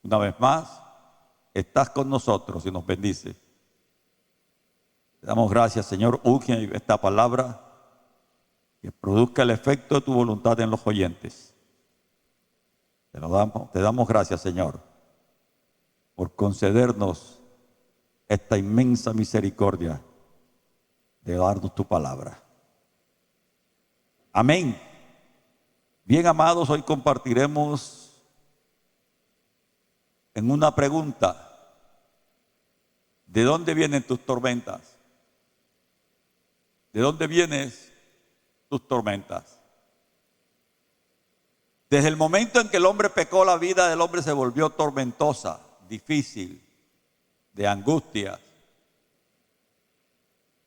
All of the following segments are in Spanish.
Una vez más, estás con nosotros y nos bendice. Te damos gracias, Señor. Unge esta palabra que produzca el efecto de tu voluntad en los oyentes. Te damos gracias, Señor, por concedernos esta inmensa misericordia de darnos tu palabra. Amén. Bien, amados, hoy compartiremos en una pregunta: ¿de dónde vienen tus tormentas? ¿De dónde vienen tus tormentas? Desde el momento en que el hombre pecó, la vida del hombre se volvió tormentosa, difícil, de angustias.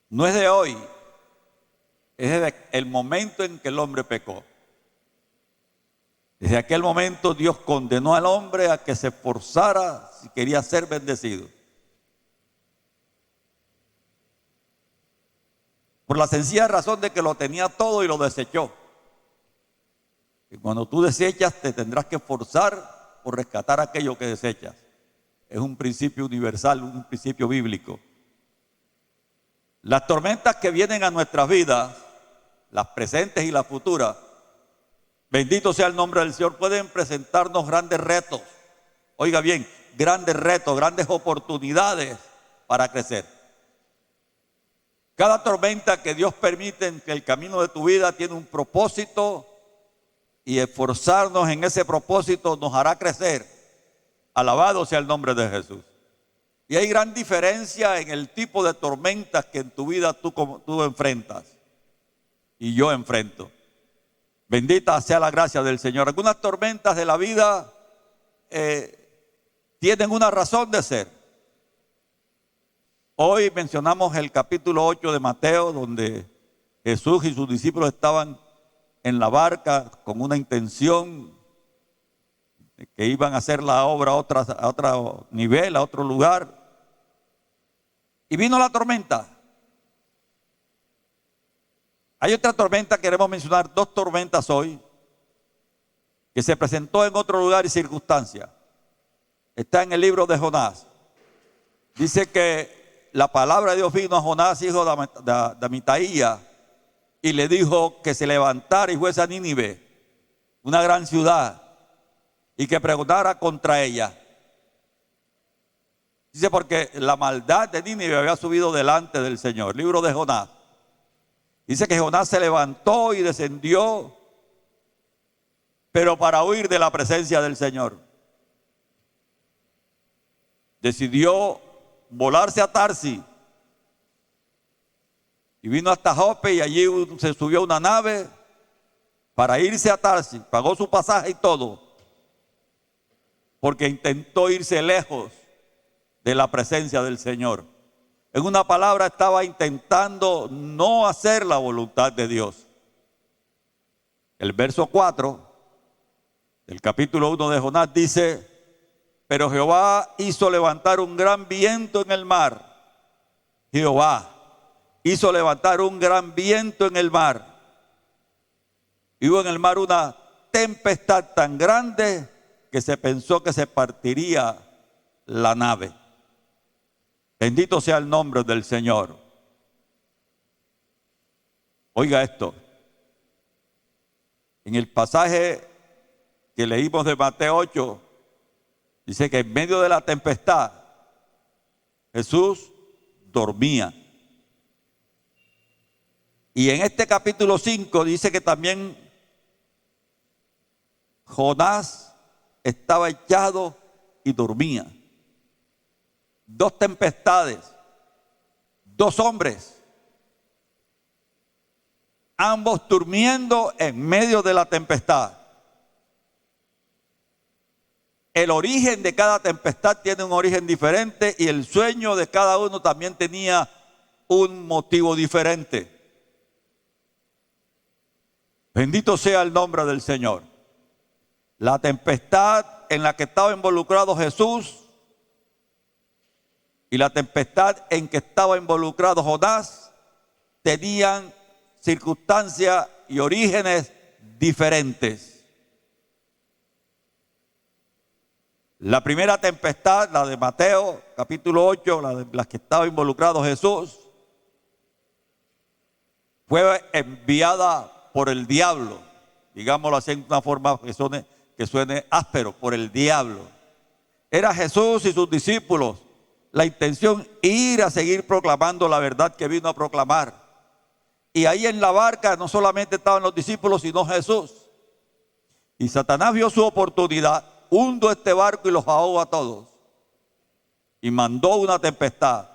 No es de hoy, es desde el momento en que el hombre pecó. Desde aquel momento Dios condenó al hombre a que se esforzara si quería ser bendecido. Por la sencilla razón de que lo tenía todo y lo desechó. Y cuando tú desechas, te tendrás que esforzar por rescatar aquello que desechas. Es un principio universal, un principio bíblico. Las tormentas que vienen a nuestras vidas, las presentes y las futuras, bendito sea el nombre del Señor, pueden presentarnos grandes retos. Oiga bien, grandes retos, grandes oportunidades para crecer. Cada tormenta que Dios permite en el camino de tu vida tiene un propósito, y esforzarnos en ese propósito nos hará crecer. Alabado sea el nombre de Jesús. Y hay gran diferencia en el tipo de tormentas que en tu vida tú enfrentas y yo enfrento. Bendita sea la gracia del Señor. Algunas tormentas de la vida tienen una razón de ser. Hoy mencionamos el capítulo 8 de Mateo, donde Jesús y sus discípulos estaban en la barca con una intención de que iban a hacer la obra a otro nivel, a otro lugar. Y vino la tormenta. Hay otra tormenta, queremos mencionar dos tormentas hoy, que se presentó en otro lugar y circunstancia. Está en el libro de Jonás. Dice que la palabra de Dios vino a Jonás, hijo de Amitai, y le dijo que se levantara y fuese a Nínive, una gran ciudad, y que preguntara contra ella. Dice porque la maldad de Nínive había subido delante del Señor. Libro de Jonás. Dice que Jonás se levantó y descendió, pero para huir de la presencia del Señor. Decidió volarse a Tarsis. Y vino hasta Jope y allí se subió a una nave para irse a Tarsis. Pagó su pasaje y todo. Porque intentó irse lejos de la presencia del Señor. En una palabra, estaba intentando no hacer la voluntad de Dios. El verso 4 del capítulo 1 de Jonás dice: pero Jehová hizo levantar un gran viento en el mar. Jehová hizo levantar un gran viento en el mar. Y hubo en el mar una tempestad tan grande que se pensó que se partiría la nave. Bendito sea el nombre del Señor. Oiga esto. En el pasaje que leímos de Mateo 8, dice que en medio de la tempestad Jesús dormía. Y en este capítulo 5 dice que también Jonás estaba echado y dormía. Dos tempestades, dos hombres, ambos durmiendo en medio de la tempestad. El origen de cada tempestad tiene un origen diferente y el sueño de cada uno también tenía un motivo diferente. Bendito sea el nombre del Señor. La tempestad en la que estaba involucrado Jesús y la tempestad en que estaba involucrado Jonás tenían circunstancias y orígenes diferentes. La primera tempestad, la de Mateo, capítulo 8, la que estaba involucrado Jesús, fue enviada por el diablo, digámoslo así en una forma que suene áspero, por el diablo. Era Jesús y sus discípulos la intención ir a seguir proclamando la verdad que vino a proclamar. Y ahí en la barca no solamente estaban los discípulos, sino Jesús. Y Satanás vio su oportunidad, hundo este barco y los ahogó a todos. Y mandó una tempestad.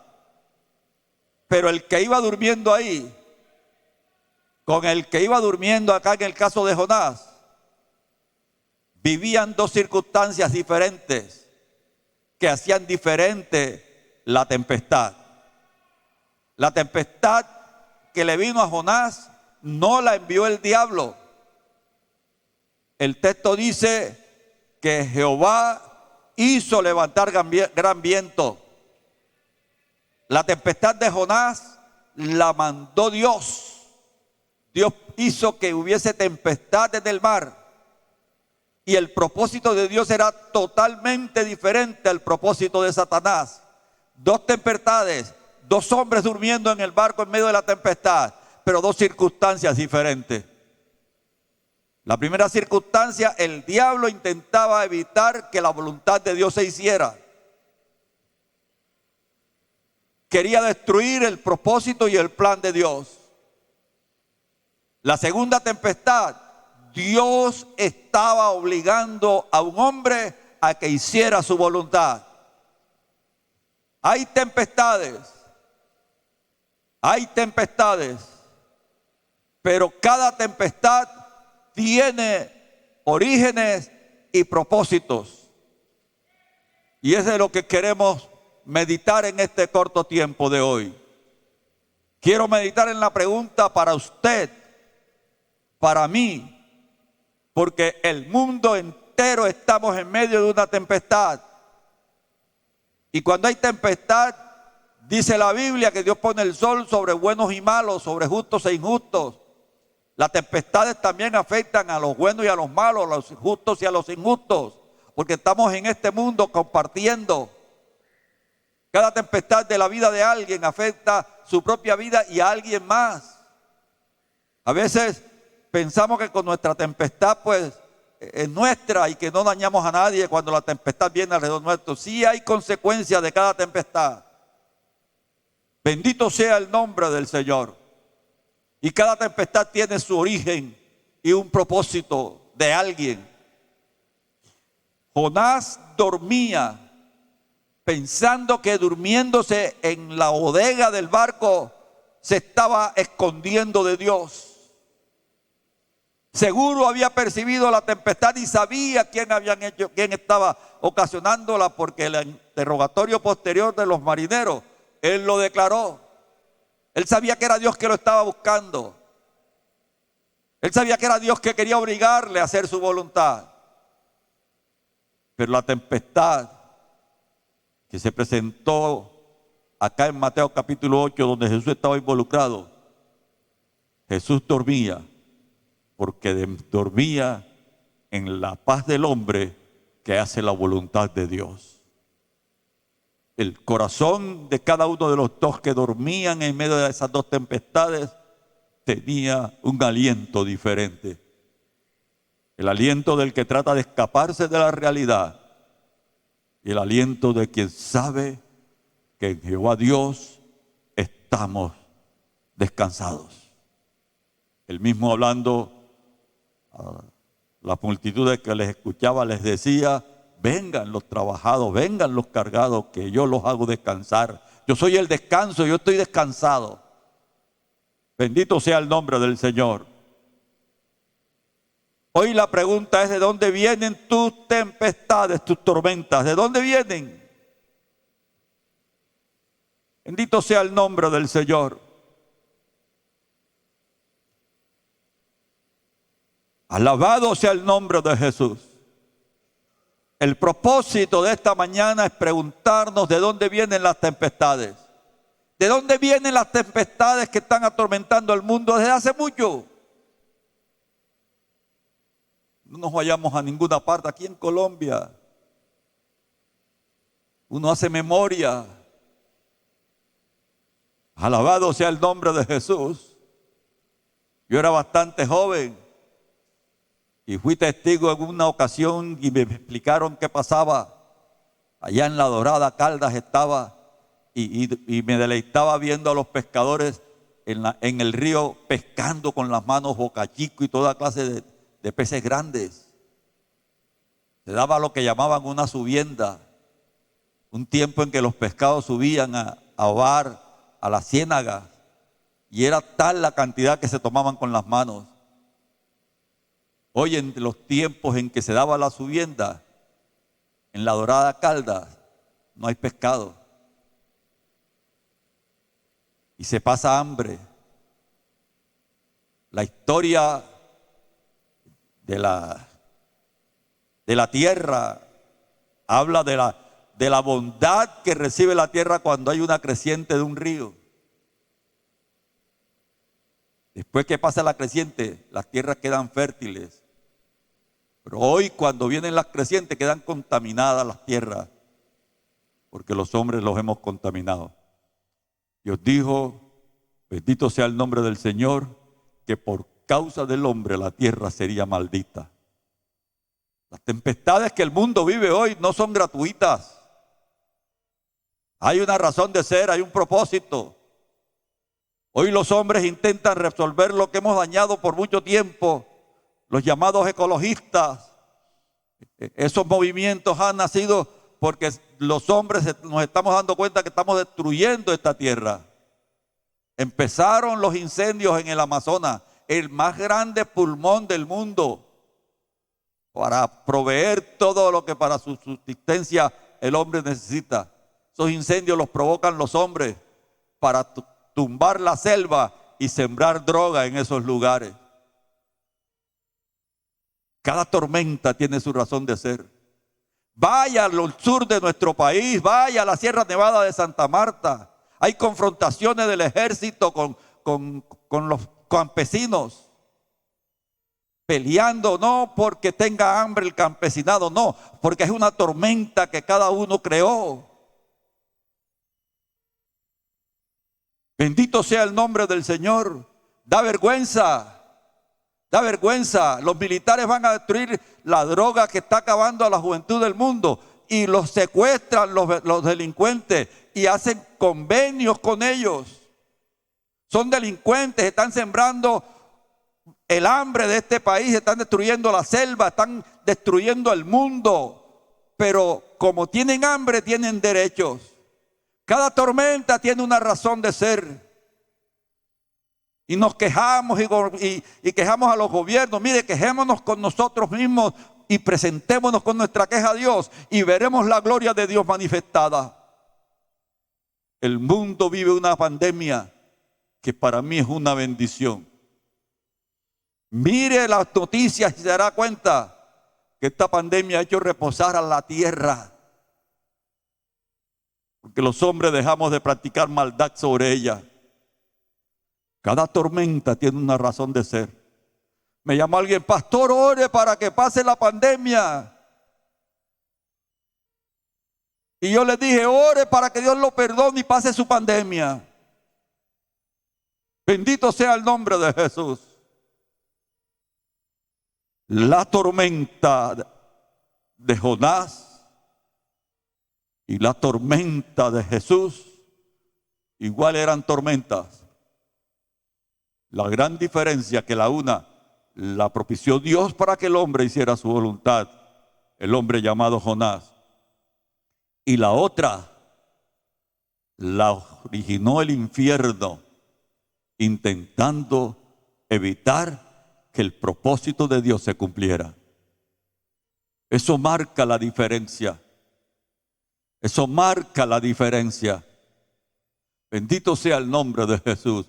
Pero el que iba durmiendo ahí, con el que iba durmiendo acá en el caso de Jonás, vivían dos circunstancias diferentes que hacían diferente la tempestad. La tempestad que le vino a Jonás no la envió el diablo. El texto dice que Jehová hizo levantar gran viento. La tempestad de Jonás la mandó Dios. Dios hizo que hubiese tempestad en el mar. Y el propósito de Dios era totalmente diferente al propósito de Satanás. Dos tempestades, dos hombres durmiendo en el barco en medio de la tempestad, pero dos circunstancias diferentes. La primera circunstancia, el diablo intentaba evitar que la voluntad de Dios se hiciera. Quería destruir el propósito y el plan de Dios. La segunda tempestad, Dios estaba obligando a un hombre a que hiciera su voluntad. Hay tempestades, pero cada tempestad tiene orígenes y propósitos. Y eso es lo que queremos meditar en este corto tiempo de hoy. Quiero meditar en la pregunta para usted, para mí, porque el mundo entero estamos en medio de una tempestad. Y cuando hay tempestad, dice la Biblia que Dios pone el sol sobre buenos y malos, sobre justos e injustos. Las tempestades también afectan a los buenos y a los malos, a los justos y a los injustos, porque estamos en este mundo compartiendo. Cada tempestad de la vida de alguien afecta su propia vida y a alguien más. A veces pensamos que con nuestra tempestad pues es nuestra y que no dañamos a nadie cuando la tempestad viene alrededor nuestro. Sí hay consecuencias de cada tempestad. Bendito sea el nombre del Señor. Y cada tempestad tiene su origen y un propósito de alguien. Jonás dormía pensando que durmiéndose en la bodega del barco se estaba escondiendo de Dios. Seguro había percibido la tempestad y sabía quién estaba ocasionándola, porque el interrogatorio posterior de los marineros, él lo declaró. Él sabía que era Dios que lo estaba buscando. Él sabía que era Dios que quería obligarle a hacer su voluntad. Pero la tempestad que se presentó acá en Mateo capítulo 8, donde Jesús estaba involucrado, Jesús dormía, porque dormía en la paz del hombre que hace la voluntad de Dios. El corazón de cada uno de los dos que dormían en medio de esas dos tempestades tenía un aliento diferente. El aliento del que trata de escaparse de la realidad y el aliento de quien sabe que en Jehová Dios estamos descansados. Él mismo, hablando a la multitud que les escuchaba, les decía: vengan los trabajados, vengan los cargados, que yo los hago descansar. Yo soy el descanso, yo estoy descansado. Bendito sea el nombre del Señor. Hoy la pregunta es: ¿de dónde vienen tus tempestades, tus tormentas? ¿De dónde vienen? Bendito sea el nombre del Señor. Alabado sea el nombre de Jesús. El propósito de esta mañana es preguntarnos de dónde vienen las tempestades. ¿De dónde vienen las tempestades que están atormentando al mundo desde hace mucho? No nos vayamos a ninguna parte, aquí en Colombia. Uno hace memoria. Alabado sea el nombre de Jesús. Yo era bastante joven y fui testigo en una ocasión y me explicaron qué pasaba. Allá en la Dorada Caldas estaba y me deleitaba viendo a los pescadores en el río pescando con las manos bocachico y toda clase de peces grandes. Se daba lo que llamaban una subienda, un tiempo en que los pescados subían a ahogar a la ciénaga y era tal la cantidad que se tomaban con las manos. Hoy en los tiempos en que se daba la subienda, en la Dorada Caldas no hay pescado y se pasa hambre. La historia de la tierra habla de la bondad que recibe la tierra cuando hay una creciente de un río. Después que pasa la creciente, las tierras quedan fértiles. Pero hoy, cuando vienen las crecientes, quedan contaminadas las tierras, porque los hombres los hemos contaminado. Dios dijo, bendito sea el nombre del Señor, que por causa del hombre la tierra sería maldita. Las tempestades que el mundo vive hoy no son gratuitas. Hay una razón de ser, hay un propósito. Hoy los hombres intentan resolver lo que hemos dañado por mucho tiempo. Los llamados ecologistas, esos movimientos han nacido porque los hombres nos estamos dando cuenta que estamos destruyendo esta tierra. Empezaron los incendios en el Amazonas, el más grande pulmón del mundo, para proveer todo lo que para su subsistencia el hombre necesita. Esos incendios los provocan los hombres para tumbar la selva y sembrar droga en esos lugares. Cada tormenta tiene su razón de ser. Vaya al sur de nuestro país, vaya a la Sierra Nevada de Santa Marta. Hay confrontaciones del ejército con los campesinos, peleando no porque tenga hambre el campesinado, no, porque es una tormenta que cada uno creó. Bendito sea el nombre del Señor. Da vergüenza. Da vergüenza. Los militares van a destruir la droga que está acabando a la juventud del mundo y los secuestran los delincuentes y hacen convenios con ellos. Son delincuentes, están sembrando el hambre de este país, están destruyendo la selva, están destruyendo el mundo. Pero como tienen hambre, tienen derechos. Cada tormenta tiene una razón de ser. Y nos quejamos y quejamos a los gobiernos. Mire, quejémonos con nosotros mismos y presentémonos con nuestra queja a Dios y veremos la gloria de Dios manifestada. El mundo vive una pandemia que para mí es una bendición. Mire las noticias y se dará cuenta que esta pandemia ha hecho reposar a la tierra. Porque los hombres dejamos de practicar maldad sobre ella. Cada tormenta tiene una razón de ser. Me llamó alguien, pastor, ore para que pase la pandemia. Y yo le dije, ore para que Dios lo perdone y pase su pandemia. Bendito sea el nombre de Jesús. La tormenta de Jonás y la tormenta de Jesús igual eran tormentas. La gran diferencia que la una la propició Dios para que el hombre hiciera su voluntad, el hombre llamado Jonás, y la otra la originó el infierno, intentando evitar que el propósito de Dios se cumpliera. Eso marca la diferencia. Eso marca la diferencia. Bendito sea el nombre de Jesús.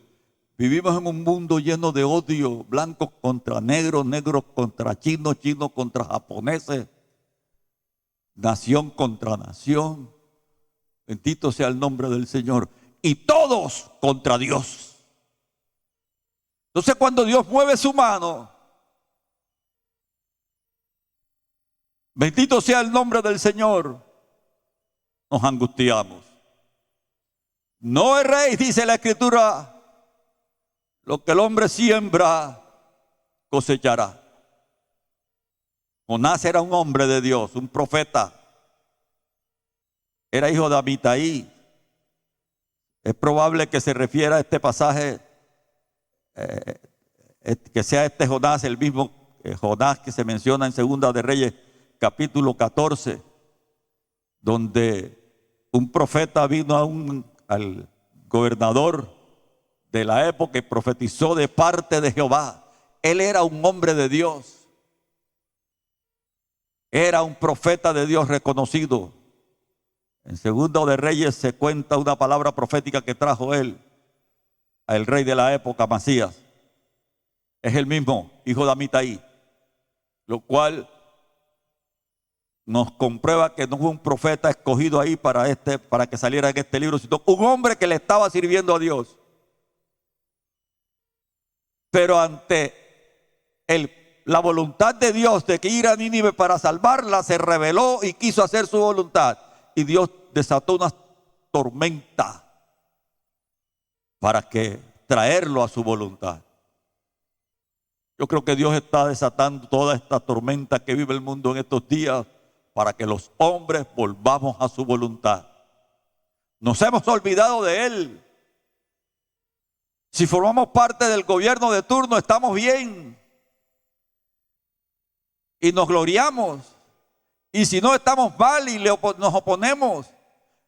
Vivimos en un mundo lleno de odio, blancos contra negros, negros contra chinos, chinos contra japoneses, nación contra nación. Bendito sea el nombre del Señor. Y todos contra Dios. Entonces cuando Dios mueve su mano, bendito sea el nombre del Señor, nos angustiamos. No erréis, dice la Escritura, lo que el hombre siembra, cosechará. Jonás era un hombre de Dios, un profeta. Era hijo de Amitai. Es probable que se refiera a este pasaje, que sea este Jonás, el mismo Jonás que se menciona en Segunda de Reyes, capítulo 14, donde un profeta vino al gobernador de la época y profetizó de parte de Jehová. Él era un hombre de Dios. Era un profeta de Dios reconocido. En Segundo de Reyes se cuenta una palabra profética que trajo él al rey de la época, Amasías. Es el mismo hijo de Amitai, lo cual nos comprueba que no fue un profeta escogido ahí para que saliera en este libro, sino un hombre que le estaba sirviendo a Dios. Pero ante la voluntad de Dios de que ir a Nínive para salvarla, se rebeló y quiso hacer su voluntad. Y Dios desató una tormenta para traerlo a su voluntad. Yo creo que Dios está desatando toda esta tormenta que vive el mundo en estos días para que los hombres volvamos a su voluntad. Nos hemos olvidado de Él. Si formamos parte del gobierno de turno, estamos bien y nos gloriamos. Y si no, estamos mal y nos oponemos.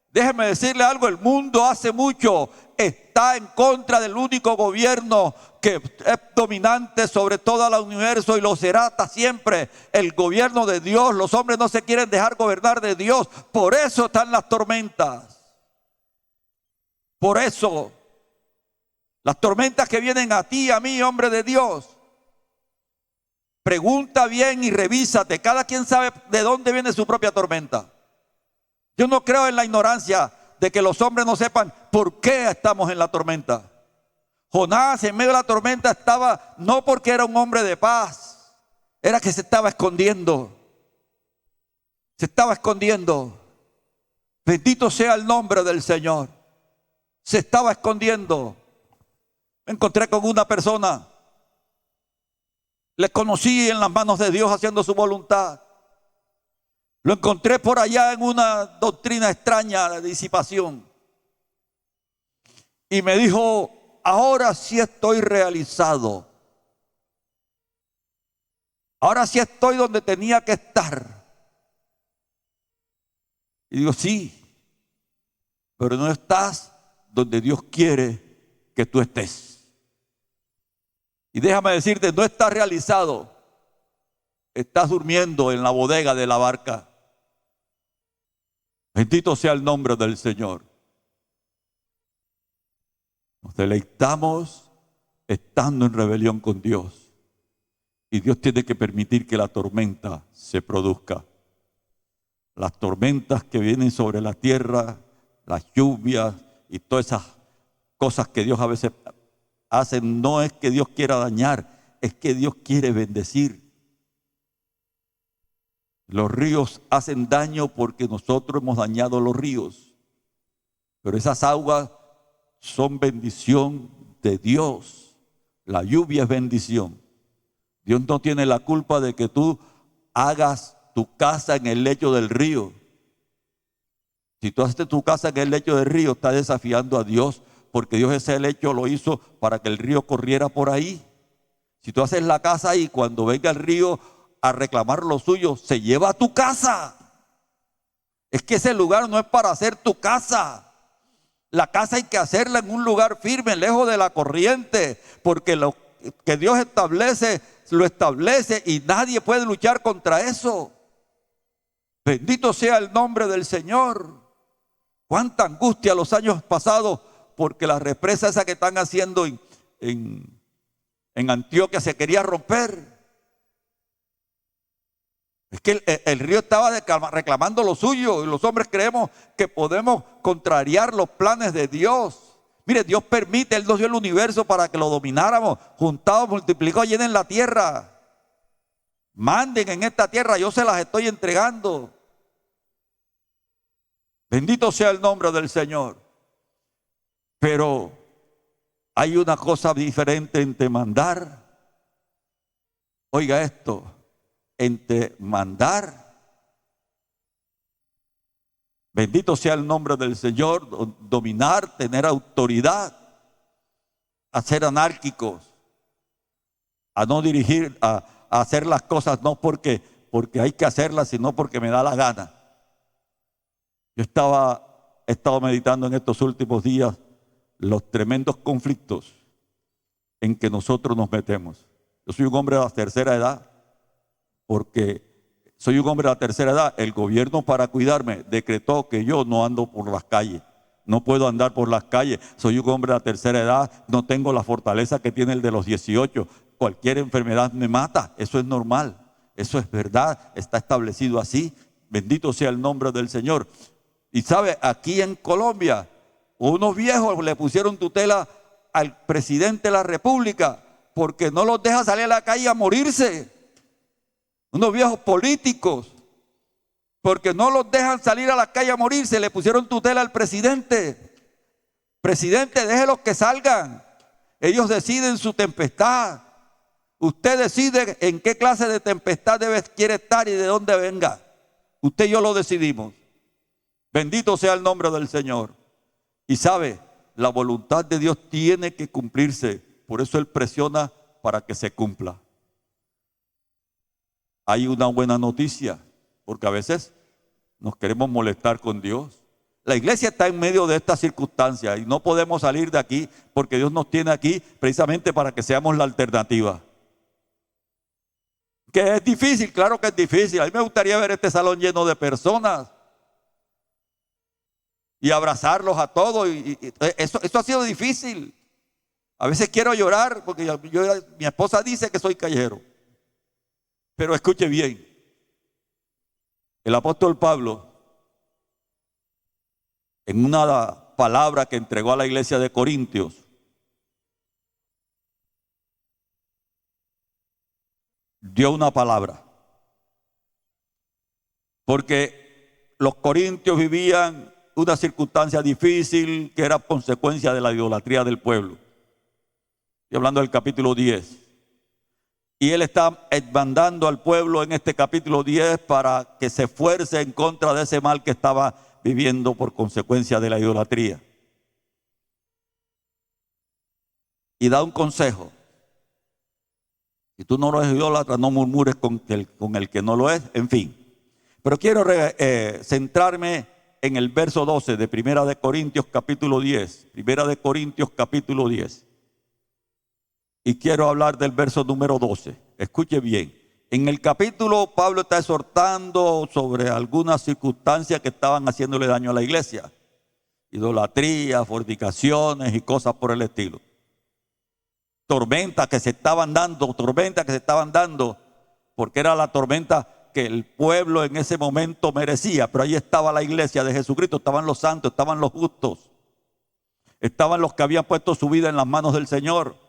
Déjeme decirle algo, el mundo hace mucho está en contra del único gobierno que es dominante sobre todo el universo y lo será hasta siempre, el gobierno de Dios. Los hombres no se quieren dejar gobernar de Dios, por eso están las tormentas. Por eso, las tormentas que vienen a ti, a mí, hombre de Dios. Pregunta bien y revísate. Cada quien sabe de dónde viene su propia tormenta. Yo no creo en la ignorancia de que los hombres no sepan por qué estamos en la tormenta. Jonás en medio de la tormenta estaba no porque era un hombre de paz, era que se estaba escondiendo. Se estaba escondiendo. Bendito sea el nombre del Señor. Se estaba escondiendo. Me encontré con una persona. Le conocí en las manos de Dios haciendo su voluntad. Lo encontré por allá en una doctrina extraña de disipación. Y me dijo, ahora sí estoy realizado. Ahora sí estoy donde tenía que estar. Y digo, sí, pero no estás donde Dios quiere que tú estés. Y déjame decirte, no estás realizado. Estás durmiendo en la bodega de la barca. Bendito sea el nombre del Señor. Nos deleitamos estando en rebelión con Dios. Y Dios tiene que permitir que la tormenta se produzca. Las tormentas que vienen sobre la tierra, las lluvias y todas esas cosas que Dios a veces hace, no es que Dios quiera dañar, es que Dios quiere bendecir. Los ríos hacen daño porque nosotros hemos dañado los ríos. Pero esas aguas son bendición de Dios. La lluvia es bendición. Dios no tiene la culpa de que tú hagas tu casa en el lecho del río. Si tú haces tu casa en el lecho del río, estás desafiando a Dios, porque Dios ese lecho lo hizo para que el río corriera por ahí. Si tú haces la casa ahí, cuando venga el río a reclamar lo suyo, se lleva a tu casa. Es que ese lugar no es para hacer tu casa. La casa hay que hacerla en un lugar firme, lejos de la corriente, porque lo que Dios establece, lo establece y nadie puede luchar contra eso. Bendito sea el nombre del Señor. Cuánta angustia los años pasados, porque la represa esa que están haciendo en Antioquia se quería romper. Es que el río estaba reclamando lo suyo y los hombres creemos que podemos contrariar los planes de Dios. Mire, Dios permite, Él nos dio el universo para que lo domináramos, juntados, multiplicados, llenen la tierra. Manden en esta tierra, yo se las estoy entregando. Bendito sea el nombre del Señor. Pero hay una cosa diferente entre mandar. Oiga esto, entre mandar. Bendito sea el nombre del Señor, dominar, tener autoridad, a ser anárquicos, a no dirigir, a hacer las cosas no porque hay que hacerlas, sino porque me da la gana. Yo he estado meditando en estos últimos días los tremendos conflictos en que nosotros nos metemos. Yo soy un hombre de la tercera edad, porque soy un hombre de la tercera edad. El gobierno, para cuidarme, decretó que yo no ando por las calles. No puedo andar por las calles. Soy un hombre de la tercera edad. No tengo la fortaleza que tiene el de los 18. Cualquier enfermedad me mata. Eso es normal. Eso es verdad. Está establecido así. Bendito sea el nombre del Señor. Y sabe, aquí en Colombia, unos viejos le pusieron tutela al presidente de la República porque no los deja salir a la calle a morirse. Unos viejos políticos, porque no los dejan salir a la calle a morirse, le pusieron tutela al presidente. Presidente, déjelos que salgan. Ellos deciden su tempestad. Usted decide en qué clase de tempestad quiere estar y de dónde venga. Usted y yo lo decidimos. Bendito sea el nombre del Señor. Y sabe, la voluntad de Dios tiene que cumplirse. Por eso Él presiona para que se cumpla. Hay una buena noticia, porque a veces nos queremos molestar con Dios. La iglesia está en medio de estas circunstancias y no podemos salir de aquí porque Dios nos tiene aquí precisamente para que seamos la alternativa. Que es difícil, claro que es difícil. A mí me gustaría ver este salón lleno de personas y abrazarlos a todos. Eso ha sido difícil. A veces quiero llorar porque mi esposa dice que soy callejero. Pero escuche bien, el apóstol Pablo, en una palabra que entregó a la iglesia de Corintios, dio una palabra. Porque los corintios vivían una circunstancia difícil que era consecuencia de la idolatría del pueblo. Estoy hablando del capítulo 10. Y él está mandando al pueblo en este capítulo 10 para que se esfuerce en contra de ese mal que estaba viviendo por consecuencia de la idolatría. Y da un consejo. Si tú no lo eres idólatra, no murmures con el que no lo es, en fin. Pero quiero centrarme en el verso 12 de Primera de Corintios capítulo 10. Primera de Corintios capítulo 10. Y quiero hablar del verso número 12. Escuche bien. En el capítulo Pablo está exhortando sobre algunas circunstancias que estaban haciéndole daño a la iglesia. Idolatría, fornicaciones y cosas por el estilo. Tormentas que se estaban dando, porque era la tormenta que el pueblo en ese momento merecía. Pero ahí estaba la iglesia de Jesucristo, estaban los santos, estaban los justos. Estaban los que habían puesto su vida en las manos del Señor.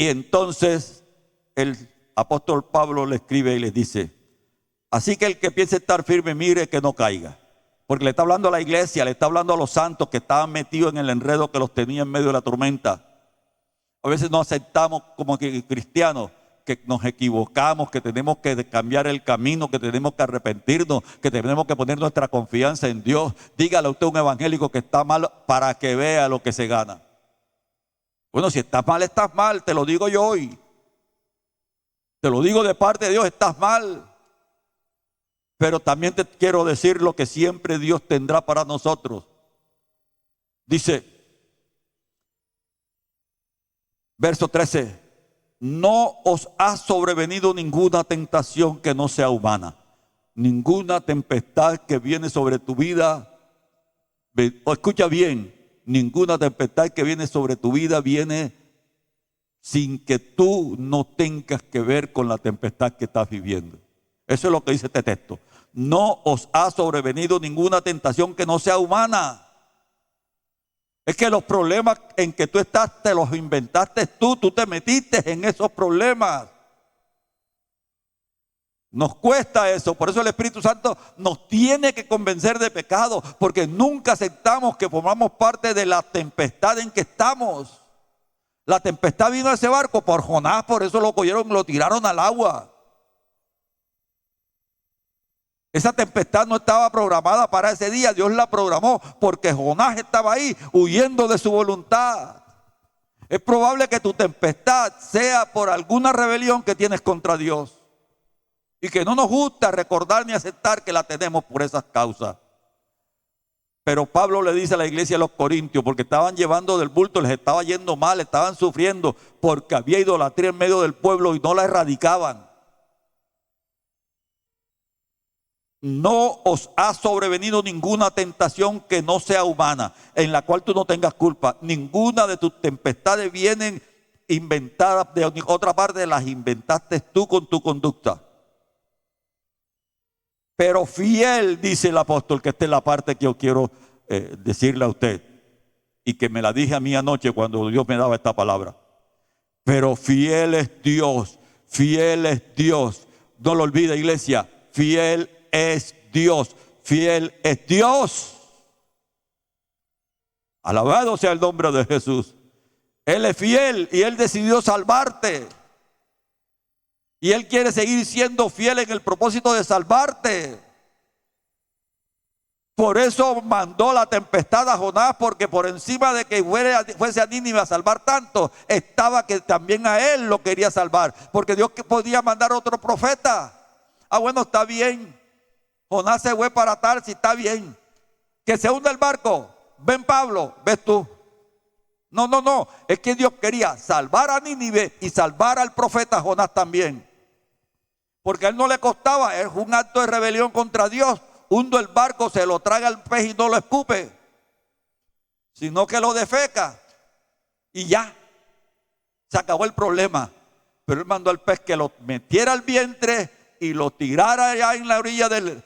Y entonces el apóstol Pablo le escribe y les dice: así que el que piense estar firme, mire que no caiga. Porque le está hablando a la iglesia, le está hablando a los santos que estaban metidos en el enredo que los tenía en medio de la tormenta. A veces no aceptamos como que cristianos que nos equivocamos, que tenemos que cambiar el camino, que tenemos que arrepentirnos, que tenemos que poner nuestra confianza en Dios. Dígale a usted a un evangélico que está mal para que vea lo que se gana. Bueno, si estás mal, te lo digo yo hoy. Te lo digo de parte de Dios, estás mal. Pero también te quiero decir lo que siempre Dios tendrá para nosotros. Dice, verso 13, no os ha sobrevenido ninguna tentación que no sea humana. Ninguna tempestad que viene sobre tu vida, escucha bien, ninguna tempestad que viene sobre tu vida viene sin que tú no tengas que ver con la tempestad que estás viviendo. Eso es lo que dice este texto. No os ha sobrevenido ninguna tentación que no sea humana. Es que los problemas en que tú estás te los inventaste tú te metiste en esos problemas. Nos cuesta eso, por eso el Espíritu Santo nos tiene que convencer de pecado, porque nunca aceptamos que formamos parte de la tempestad en que estamos. La tempestad vino a ese barco por Jonás, por eso lo cogieron, lo tiraron al agua. Esa tempestad no estaba programada para ese día, Dios la programó porque Jonás estaba ahí huyendo de su voluntad. Es probable que tu tempestad sea por alguna rebelión que tienes contra Dios y que no nos gusta recordar ni aceptar que la tenemos por esas causas. Pero Pablo le dice a la iglesia de los Corintios, porque estaban llevando del bulto, les estaba yendo mal, estaban sufriendo porque había idolatría en medio del pueblo y no la erradicaban. No os ha sobrevenido ninguna tentación que no sea humana, en la cual tú no tengas culpa. Ninguna de tus tempestades vienen inventadas de otra parte, las inventaste tú con tu conducta. Pero fiel, dice el apóstol, que esta es la parte que yo quiero decirle a usted, y que me la dije a mí anoche cuando Dios me daba esta palabra. Pero fiel es Dios, fiel es Dios. No lo olvide, iglesia, fiel es Dios, fiel es Dios. Alabado sea el nombre de Jesús. Él es fiel y Él decidió salvarte. Y Él quiere seguir siendo fiel en el propósito de salvarte. Por eso mandó la tempestad a Jonás, porque por encima de que fuese a Nínive a salvar tanto, estaba que también a él lo quería salvar. Porque Dios podía mandar otro profeta. Ah, bueno, está bien. Jonás se fue para Tarsis, está bien. Que se hunda el barco. Ven, Pablo, ves tú. No. Es que Dios quería salvar a Nínive y salvar al profeta Jonás también. Porque a él no le costaba, es un acto de rebelión contra Dios. Hundo el barco, se lo traga el pez y no lo escupe, sino que lo defeca y ya, se acabó el problema. Pero él mandó al pez que lo metiera al vientre y lo tirara allá en la orilla de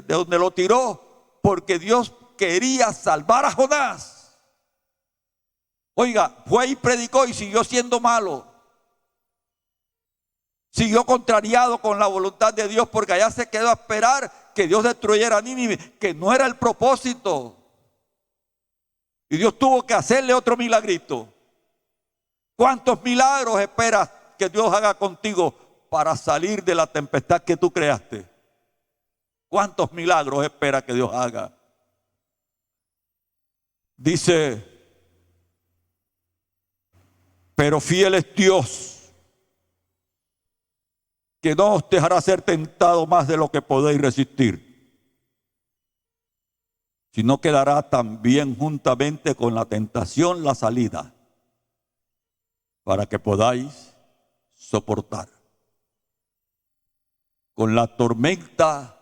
donde lo tiró, porque Dios quería salvar a Jonás. Oiga, fue y predicó y siguió siendo malo. Siguió contrariado con la voluntad de Dios, porque allá se quedó a esperar que Dios destruyera a Nínive, que no era el propósito. Y Dios tuvo que hacerle otro milagrito. ¿Cuántos milagros esperas que Dios haga contigo para salir de la tempestad que tú creaste? ¿Cuántos milagros esperas que Dios haga? Dice, pero fiel es Dios, que no os dejará ser tentado más de lo que podéis resistir, sino que dará también juntamente con la tentación la salida, para que podáis soportar. Con la tormenta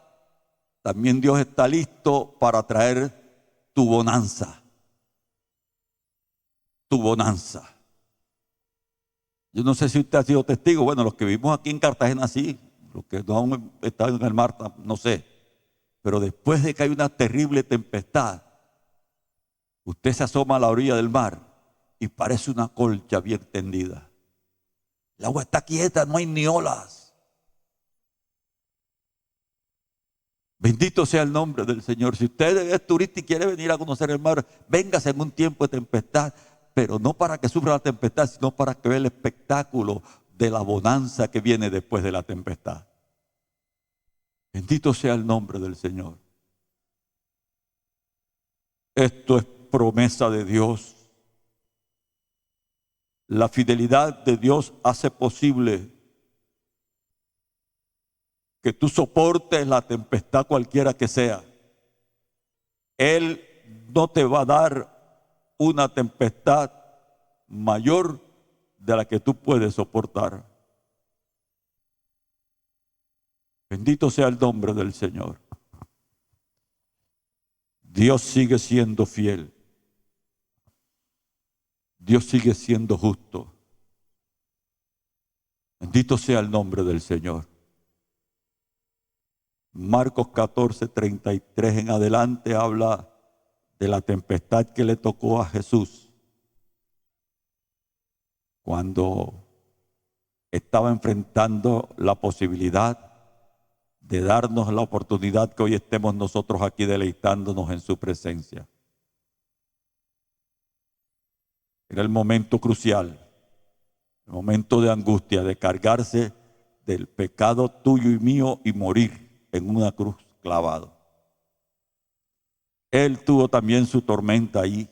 también Dios está listo para traer tu bonanza. Tu bonanza. Yo no sé si usted ha sido testigo. Bueno, los que vivimos aquí en Cartagena sí, los que no han estado en el mar no sé. Pero después de que hay una terrible tempestad, usted se asoma a la orilla del mar y parece una colcha bien tendida. El agua está quieta, no hay ni olas. Bendito sea el nombre del Señor. Si usted es turista y quiere venir a conocer el mar, véngase en un tiempo de tempestad, pero no para que sufra la tempestad, sino para que vea el espectáculo de la bonanza que viene después de la tempestad. Bendito sea el nombre del Señor. Esto es promesa de Dios. La fidelidad de Dios hace posible que tú soportes la tempestad cualquiera que sea. Él no te va a dar una tempestad mayor de la que tú puedes soportar. Bendito sea el nombre del Señor. Dios sigue siendo fiel. Dios sigue siendo justo. Bendito sea el nombre del Señor. Marcos 14:33 en adelante habla de la tempestad que le tocó a Jesús cuando estaba enfrentando la posibilidad de darnos la oportunidad que hoy estemos nosotros aquí deleitándonos en su presencia. Era el momento crucial, el momento de angustia, de cargarse del pecado tuyo y mío y morir en una cruz clavado. Él tuvo también su tormenta ahí.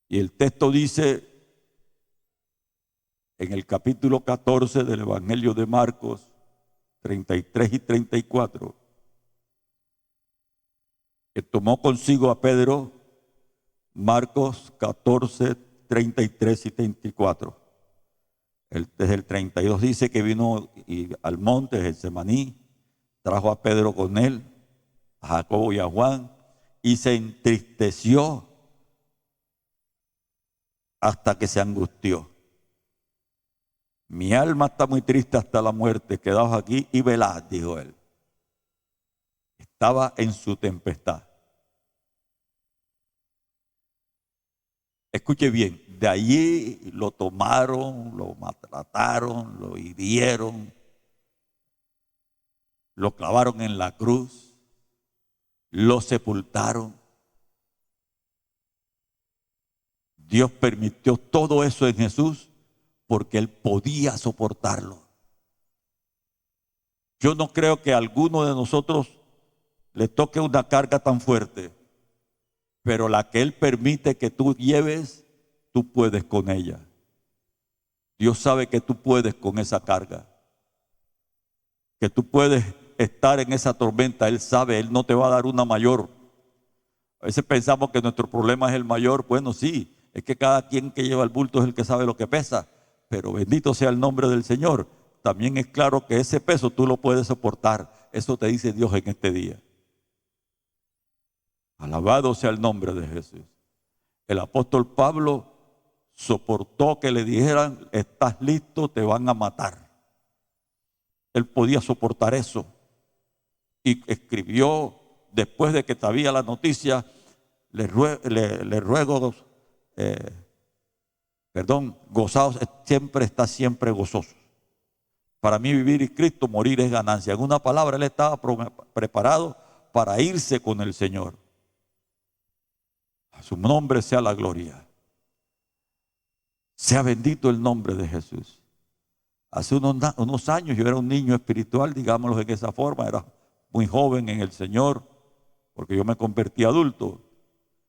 Y el texto dice en el capítulo 14 del Evangelio de Marcos, 33 y 34, que tomó consigo a Pedro. Marcos 14, 33 y 34. Desde el 32 dice que vino al monte Getsemaní, trajo a Pedro con él, a Jacobo y a Juan, y se entristeció hasta que se angustió. Mi alma está muy triste hasta la muerte, quedaos aquí y velad, dijo él. Estaba en su tempestad. Escuche bien, de allí lo tomaron, lo maltrataron, lo hirieron, lo clavaron en la cruz, lo sepultaron. Dios permitió todo eso en Jesús porque Él podía soportarlo. Yo no creo que a alguno de nosotros le toque una carga tan fuerte, pero la que Él permite que tú lleves, tú puedes con ella. Dios sabe que tú puedes con esa carga, que tú puedes estar en esa tormenta. Él sabe, Él no te va a dar una mayor. A veces pensamos que nuestro problema es el mayor. Bueno, sí, es que cada quien que lleva el bulto es el que sabe lo que pesa, pero bendito sea el nombre del Señor. También es claro que ese peso tú lo puedes soportar. Eso te dice Dios en este día. Alabado sea el nombre de Jesús. El apóstol Pablo soportó que le dijeran: estás listo, te van a matar. Él podía soportar eso. Y escribió, después de que sabía la noticia, le ruego, gozaos, está siempre gozoso. Para mí vivir es Cristo, morir es ganancia. En una palabra, él estaba preparado para irse con el Señor. A su nombre sea la gloria. Sea bendito el nombre de Jesús. Hace unos años yo era un niño espiritual, digámoslo de esa forma, era muy joven en el Señor, porque yo me convertí adulto.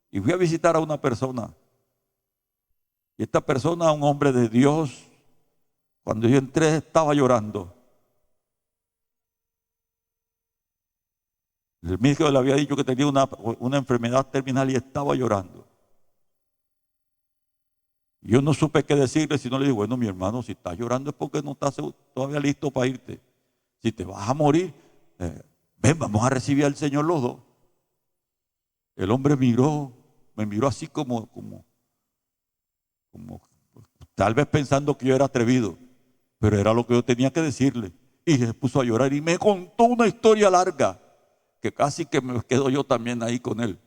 Y fui a visitar a una persona. Y esta persona, un hombre de Dios, cuando yo entré estaba llorando. El médico le había dicho que tenía una enfermedad terminal y estaba llorando. Yo no supe qué decirle, sino le dije: bueno, mi hermano, si estás llorando es porque no estás todavía listo para irte. Si te vas a morir, ven, vamos a recibir al Señor los dos. El hombre me miró así como tal vez pensando que yo era atrevido, pero era lo que yo tenía que decirle. Y se puso a llorar y me contó una historia larga, que casi que me quedo yo también ahí con él.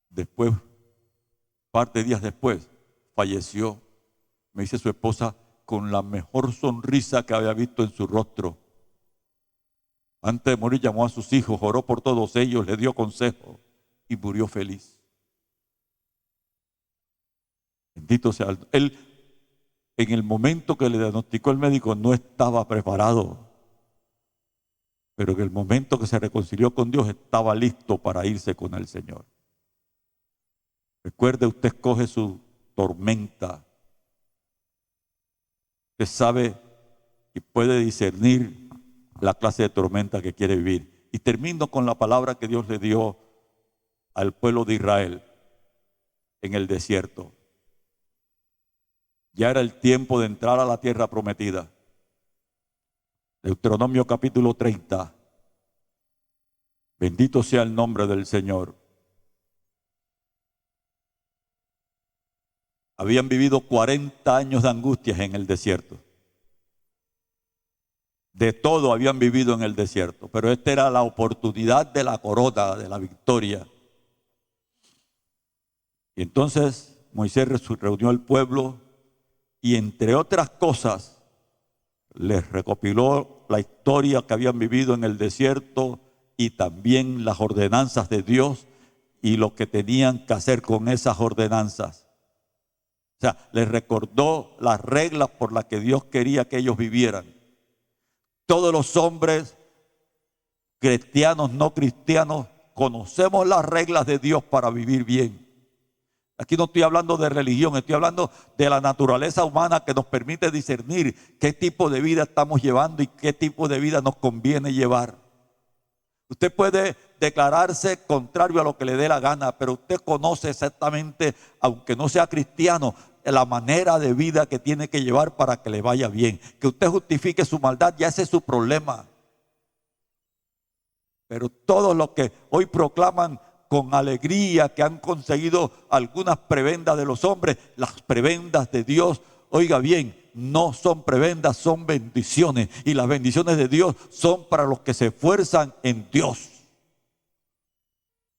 Después, parte de días después, falleció. Me dice su esposa, con la mejor sonrisa que había visto en su rostro. Antes de morir llamó a sus hijos, oró por todos ellos, les dio consejo y murió feliz. Bendito sea él. En el momento que le diagnosticó el médico no estaba preparado, pero en el momento que se reconcilió con Dios estaba listo para irse con el Señor. Recuerde, usted escoge su tormenta. Usted sabe y puede discernir la clase de tormenta que quiere vivir. Y termino con la palabra que Dios le dio al pueblo de Israel en el desierto. Ya era el tiempo de entrar a la tierra prometida. Deuteronomio capítulo 30. Bendito sea el nombre del Señor. Habían vivido 40 años de angustias en el desierto. De todo habían vivido en el desierto, pero esta era la oportunidad de la corona, de la victoria. Y entonces Moisés reunió al pueblo y, entre otras cosas, les recopiló la historia que habían vivido en el desierto y también las ordenanzas de Dios y lo que tenían que hacer con esas ordenanzas. O sea, les recordó las reglas por las que Dios quería que ellos vivieran. Todos los hombres, cristianos, no cristianos, conocemos las reglas de Dios para vivir bien. Aquí no estoy hablando de religión, estoy hablando de la naturaleza humana que nos permite discernir qué tipo de vida estamos llevando y qué tipo de vida nos conviene llevar. Usted puede declararse contrario a lo que le dé la gana, pero usted conoce exactamente, aunque no sea cristiano, la manera de vida que tiene que llevar para que le vaya bien. Que usted justifique su maldad, ya ese es su problema. Pero todos los que hoy proclaman con alegría que han conseguido algunas prebendas de los hombres, las prebendas de Dios, oiga bien, no son prebendas, son bendiciones. Y las bendiciones de Dios son para los que se esfuerzan en Dios.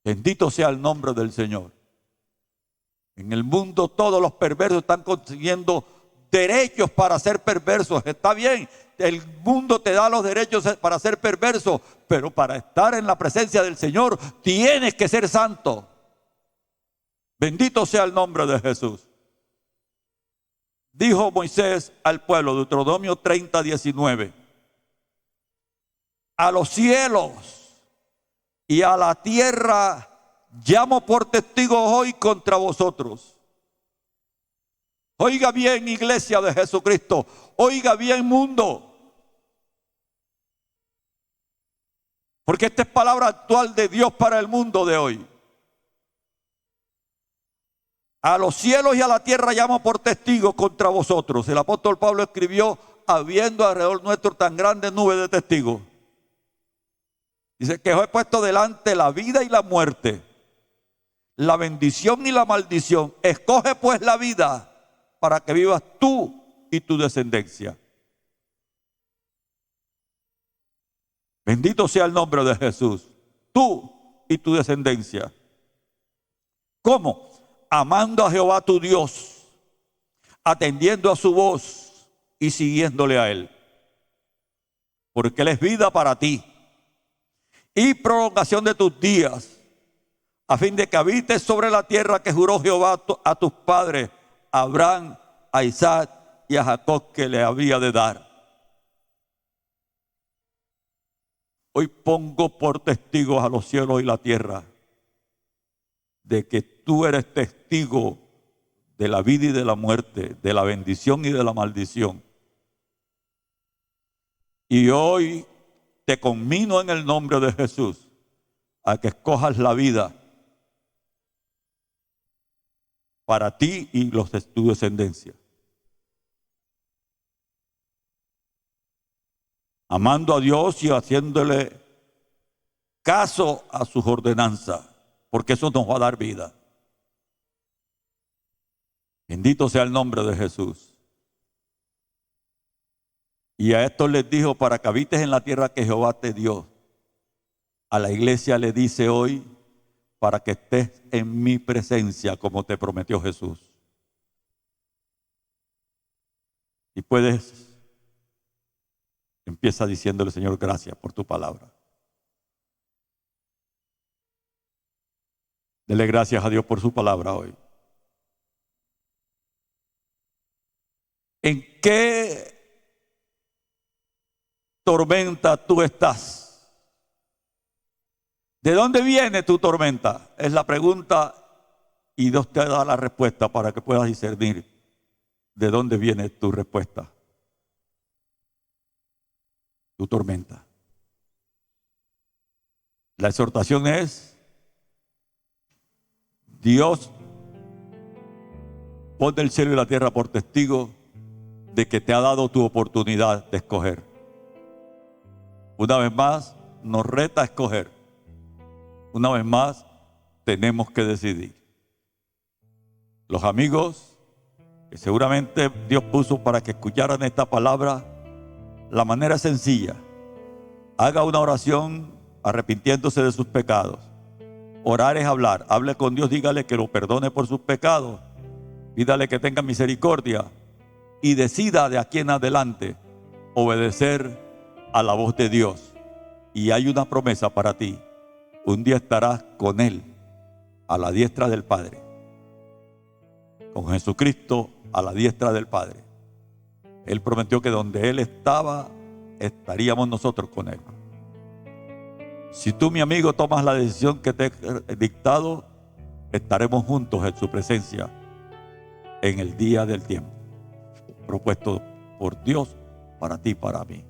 Bendito sea el nombre del Señor. En el mundo todos los perversos están consiguiendo derechos para ser perversos. Está bien, el mundo te da los derechos para ser perverso, pero para estar en la presencia del Señor tienes que ser santo. Bendito sea el nombre de Jesús. Dijo Moisés al pueblo, Deuteronomio 30:19, a los cielos y a la tierra llamo por testigos hoy contra vosotros. Oiga bien, iglesia de Jesucristo, oiga bien, mundo, porque esta es palabra actual de Dios para el mundo de hoy. A los cielos y a la tierra llamo por testigos contra vosotros. El apóstol Pablo escribió habiendo alrededor nuestro tan grande nube de testigos. Dice que os he puesto delante la vida y la muerte, la bendición y la maldición. Escoge pues la vida para que vivas tú y tu descendencia. Bendito sea el nombre de Jesús. Tú y tu descendencia. ¿Cómo? Amando a Jehová tu Dios, atendiendo a su voz y siguiéndole a Él. Porque Él es vida para ti y prolongación de tus días, a fin de que habites sobre la tierra que juró Jehová a tus padres, a Abraham, a Isaac y a Jacob, que le había de dar. Hoy pongo por testigos a los cielos y la tierra de que tú eres testigo de la vida y de la muerte, de la bendición y de la maldición. Y hoy te conmino en el nombre de Jesús a que escojas la vida para ti y los de tu descendencia. Amando a Dios y haciéndole caso a sus ordenanzas, porque eso nos va a dar vida. Bendito sea el nombre de Jesús. Y a estos les dijo, para que habites en la tierra que Jehová te dio. A la iglesia le dice hoy, para que estés en mi presencia como te prometió Jesús. Y puedes, empieza diciéndole, Señor, gracias por tu palabra. Dele gracias a Dios por su palabra hoy. ¿En qué tormenta tú estás? ¿De dónde viene tu tormenta? Es la pregunta y Dios te da la respuesta para que puedas discernir de dónde viene tu respuesta. Tu tormenta. La exhortación es: Dios pone el cielo y la tierra por testigo de que te ha dado tu oportunidad de escoger. Una vez más, nos reta a escoger. Una vez más, tenemos que decidir. Los amigos que seguramente Dios puso para que escucharan esta palabra, la manera sencilla: haga una oración arrepintiéndose de sus pecados. Orar es hablar. Hable con Dios, dígale que lo perdone por sus pecados, pídale que tenga misericordia y decida de aquí en adelante obedecer a la voz de Dios. Y hay una promesa para ti. Un día estarás con Él a la diestra del Padre. Con Jesucristo a la diestra del Padre. Él prometió que donde Él estaba, estaríamos nosotros con Él. Si tú, mi amigo, tomas la decisión que te he dictado, estaremos juntos en su presencia en el día del tiempo propuesto por Dios para ti y para mí.